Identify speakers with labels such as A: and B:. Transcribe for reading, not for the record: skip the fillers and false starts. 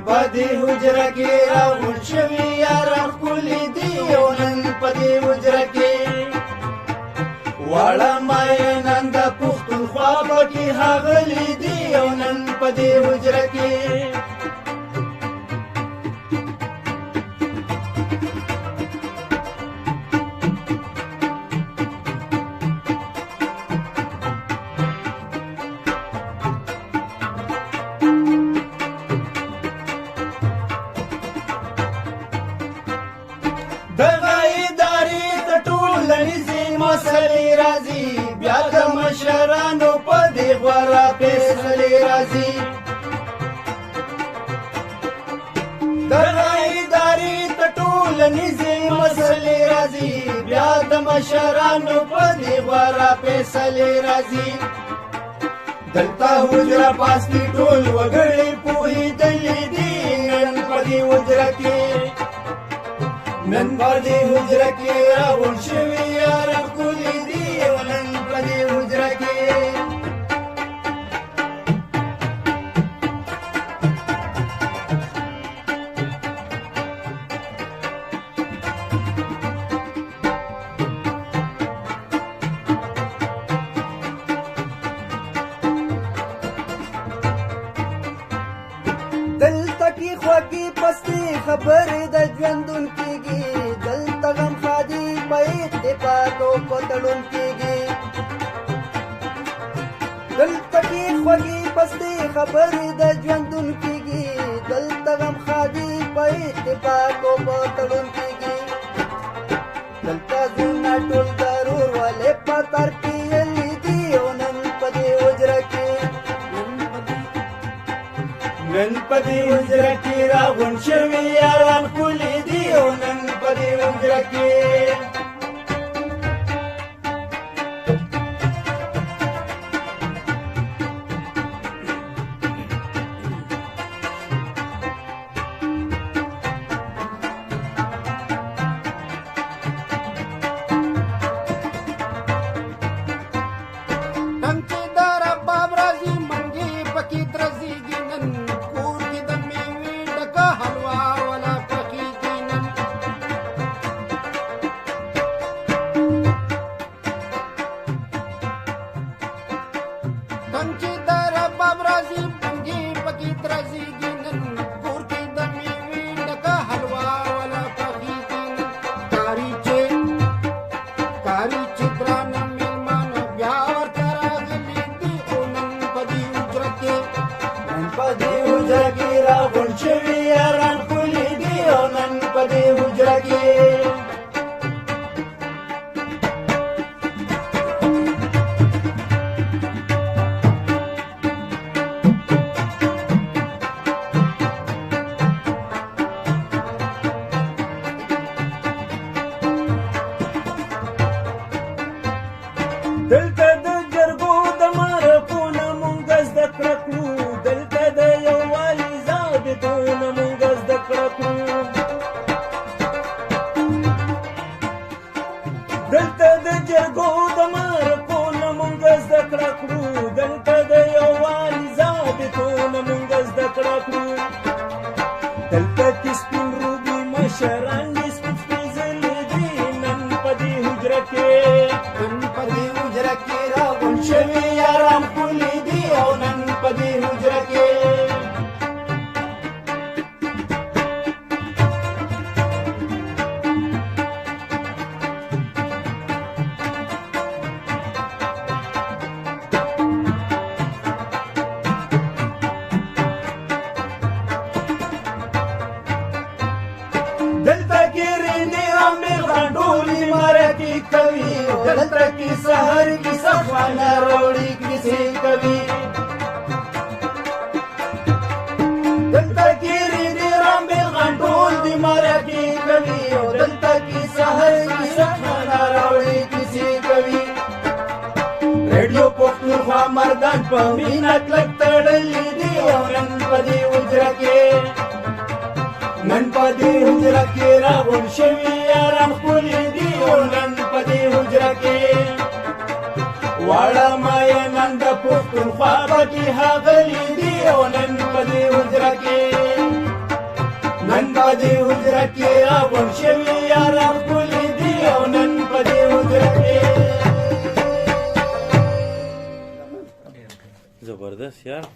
A: په دې حجره کې راغونډ شوي یاران ښکلي دي او نن په دې حجره کې واړه ماینان د پښتونخوا پکې ښاغلي دي او نن په دې حجره کې دغه ادارې ته ټولنیزې مسلې راځي بیا د مشرانو په دې غوره فیصلې راځي دغه ادارې ته ټولنیزې مسلې راځي بیا د مشرانو په دې غوره فیصلې راځي دلته حجره پاس دي ټول وګړي پوهېدلي دي نن په دې حجره کې نن په دې حجره کې راغونډ شوي یاران ښکلي دي او نن په دې حجره کې دلته کې خوږې پستې خبرې د ژوندون کېږي دلته غم ښادي په اتفاق او په تړون کېږي دلته کې خوږې پستې خبرې د ژوندون کېږي دلته غم ښادي په اتفاق او په تړون کېږي دلته زړونه ټول ضرور ولې په ترپیلي دي او نن په دې حجره کې نن په دې حجره کې راغونډ شوي یاران ښکلي دي او نن په دې حجره کې نن چې د رباب راځي منګې پکې درځېږي نن چې د رباب راځي منګې پکې درځېږي نن کور کې د مېوې ډکه حلوا ولا پخېږي نن کاري چې ګرانه مېلمانه بیا ورته راغلي دي او نن په دې حجره کې راغونډ شوي یاران ښکلي دي او نن په دې حجره کې دلته د جرګو د مرکونه مونږ زده کړه کړو دلته د یووالي ضابطونه مونږ زده کړه کړو دلته د جرګو د مرکونه مونږ زده کړه کړو دلته د یووالي ضابطونه مونږ زده کړه کړو دلته کې سپین روبي مشران دي سپېڅلي دي نن په دې حجره کې راغونډ شوي یاران ښکلي دي او نن په دې حجره کې دلته کې رینې رمې غنډولې مرکې کوي دلته کې سحر کې صفانه راوړي کیسې کوي دلته کې رینې رمې غنډول دي مرکې کوي او دلته کې سحر کې صفانه راوړي کیسې کوي ریډیو پښتونخوا مردان په مینه کلک تړلي دي او نن په دې حجره کې نن په دې حجره کې راغونډ شوي یاران ښکلي دي او نن په دې حجره کې واړه ماینان د پښتونخوا پکې ښاغلي دي او نن په دې حجره کې
B: زبردست یار